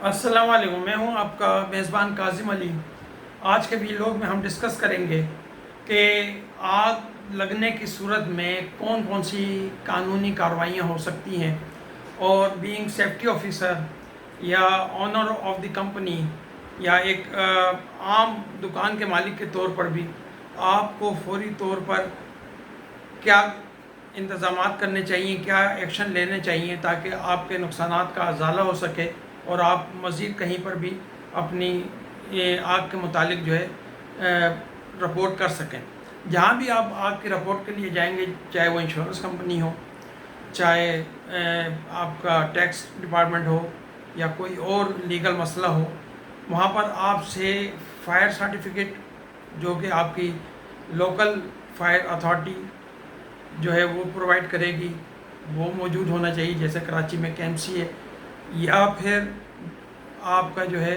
السلام علیکم، میں ہوں آپ کا میزبان کاظم علی۔ آج کے ویڈیو میں ہم ڈسکس کریں گے کہ آگ لگنے کی صورت میں کون کون سی قانونی کارروائیاں ہو سکتی ہیں، اور بینگ سیفٹی آفیسر یا آنر آف دی کمپنی یا ایک عام دکان کے مالک کے طور پر بھی آپ کو فوری طور پر کیا انتظامات کرنے چاہیے، کیا ایکشن لینے چاہیے تاکہ آپ کے نقصانات کا ازالہ ہو سکے اور آپ مزید کہیں پر بھی اپنی آگ کے متعلق جو ہے رپورٹ کر سکیں۔ جہاں بھی آپ آگ کی رپورٹ کے لیے جائیں گے، چاہے وہ انشورنس کمپنی ہو، چاہے آپ کا ٹیکس ڈپارٹمنٹ ہو یا کوئی اور لیگل مسئلہ ہو، وہاں پر آپ سے فائر سرٹیفکیٹ جو کہ آپ کی لوکل فائر اتھارٹی جو ہے وہ پرووائڈ کرے گی، وہ موجود ہونا چاہیے، جیسے کراچی میں KMC ہے، یا پھر آپ کا جو ہے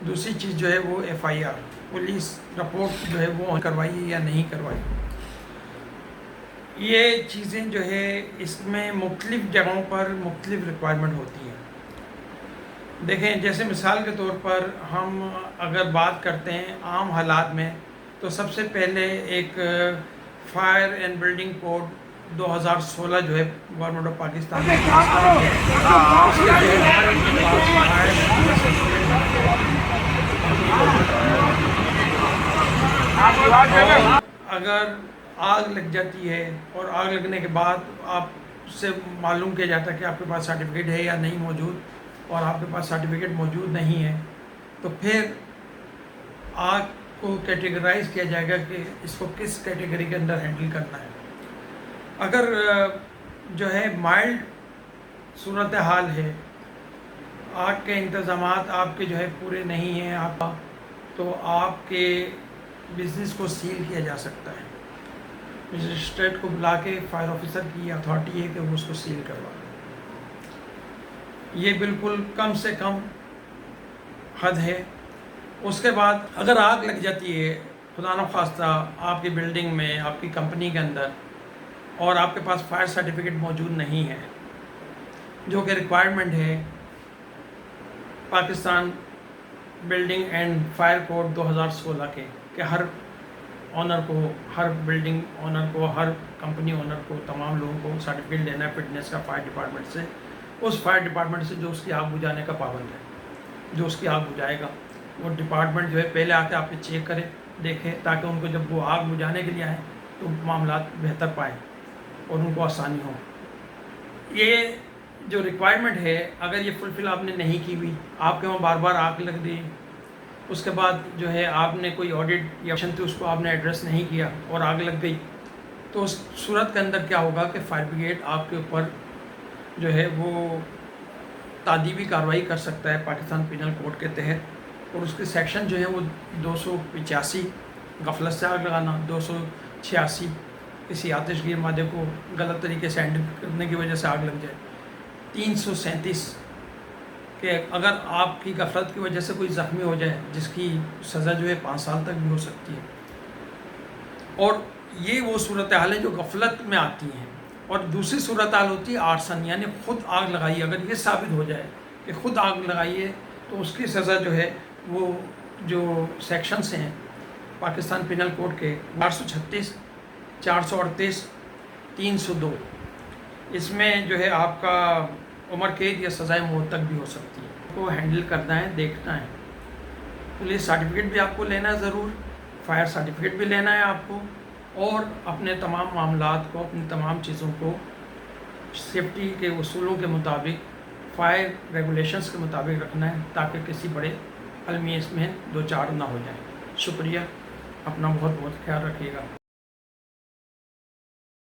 دوسری چیز جو ہے وہ FIR پولیس رپورٹ جو ہے وہ کروائی یا نہیں کروائی۔ یہ چیزیں جو ہے اس میں مختلف جگہوں پر مختلف ریکوائرمنٹ ہوتی ہیں۔ دیکھیں، جیسے مثال کے طور پر ہم اگر بات کرتے ہیں عام حالات میں، تو سب سے پہلے ایک فائر اینڈ بلڈنگ کوڈ 2016 جو ہے گورنمنٹ آف پاکستان نے پاس کر دیا ہے۔ اس کے تحت ہر ایک کے پاس فائر اور اگر آگ لگ جاتی ہے اور آگ لگنے کے بعد آپ سے معلوم کیا جاتا ہے کہ آپ کے پاس سرٹیفکیٹ ہے یا نہیں موجود، اور آپ کے پاس سرٹیفکیٹ موجود نہیں ہے، تو پھر آگ کو کیٹیگرائز کیا جائے گا کہ اس کو کس کیٹیگری کے اندر ہینڈل کرنا ہے۔ اگر جو ہے مائلڈ صورتحال ہے، آگ کے انتظامات آپ کے جو ہے پورے نہیں ہیں آپ، تو آپ کے بزنس کو سیل کیا جا سکتا ہے۔ مجسٹریٹ کو بلا کے فائر آفیسر کی اتھارٹی ہے کہ وہ اس کو سیل کروا دیں۔ یہ بالکل کم سے کم حد ہے۔ اس کے بعد اگر آگ لگ جاتی ہے خدا نخواستہ آپ کی بلڈنگ میں، آپ کی کمپنی کے اندر، اور آپ کے پاس فائر سرٹیفکیٹ موجود نہیں ہے، جو کہ ریکوائرمنٹ ہے Pakistan building and fire code 2016 کے، کہ ہر آنر کو، ہر بلڈنگ آنر کو، ہر کمپنی آنر کو، تمام لوگوں کو سرٹیفکیٹ لینا ہے فٹنس کا فائر ڈپارٹمنٹ سے، اس فائر ڈپارٹمنٹ سے جو اس کی آگ بجھانے کا پابند ہے، جو اس کی آگ بجھائے گا۔ وہ ڈپارٹمنٹ جو ہے پہلے آ کے آپ پہ چیک کرے، دیکھے، تاکہ ان کو جب وہ آگ بجھانے کے لیے آئیں تو معاملات بہتر پائیں اور ان کو آسانی ہو۔ یہ جو ریکوائرمنٹ ہے، اگر یہ فلفل آپ نے نہیں کی ہوئی، آپ کے وہاں بار بار آگ لگ رہی، اس کے بعد جو ہے آپ نے کوئی آڈٹ یا تھی اس کو آپ نے ایڈریس نہیں کیا اور آگ لگ گئی، تو اس صورت کے اندر کیا ہوگا کہ فائر بریگیڈ آپ کے اوپر جو ہے وہ تعدیبی کارروائی کر سکتا ہے پاکستان پینل کوڈ کے تحت، اور اس کے سیکشن جو ہیں وہ 285 غفلت سے آگ لگانا، 286 کسی آتش گیر مادے کو غلط طریقے سے ہینڈل کرنے کی وجہ سے آگ لگ جائے، 337 کہ اگر آپ کی غفلت کی وجہ سے کوئی زخمی ہو جائے، جس کی سزا جو ہے 5 سال تک بھی ہو سکتی ہے۔ اور یہ وہ صورتحال ہیں جو غفلت میں آتی ہیں۔ اور دوسری صورتحال ہوتی ہے آرسن، یعنی خود آگ لگائی۔ اگر یہ ثابت ہو جائے کہ خود آگ لگائی ہے، تو اس کی سزا جو ہے وہ جو سیکشنز ہیں پاکستان پینل کوڈ کے 436، 438، 302، اس میں جو ہے آپ کا عمر قید یا سزائے موت تک بھی ہو سکتی ہے۔ کو ہینڈل کرنا ہے، دیکھنا ہے۔ پولیس سرٹیفکیٹ بھی آپ کو لینا ہے ضرور، فائر سرٹیفکیٹ بھی لینا ہے آپ کو، اور اپنے تمام معاملات کو، اپنی تمام چیزوں کو سیفٹی کے اصولوں کے مطابق، فائر ریگولیشنز کے مطابق رکھنا ہے، تاکہ کسی بڑے المیہ اس میں دو چار نہ ہو جائیں۔ شکریہ، اپنا بہت بہت خیال رکھیے گا۔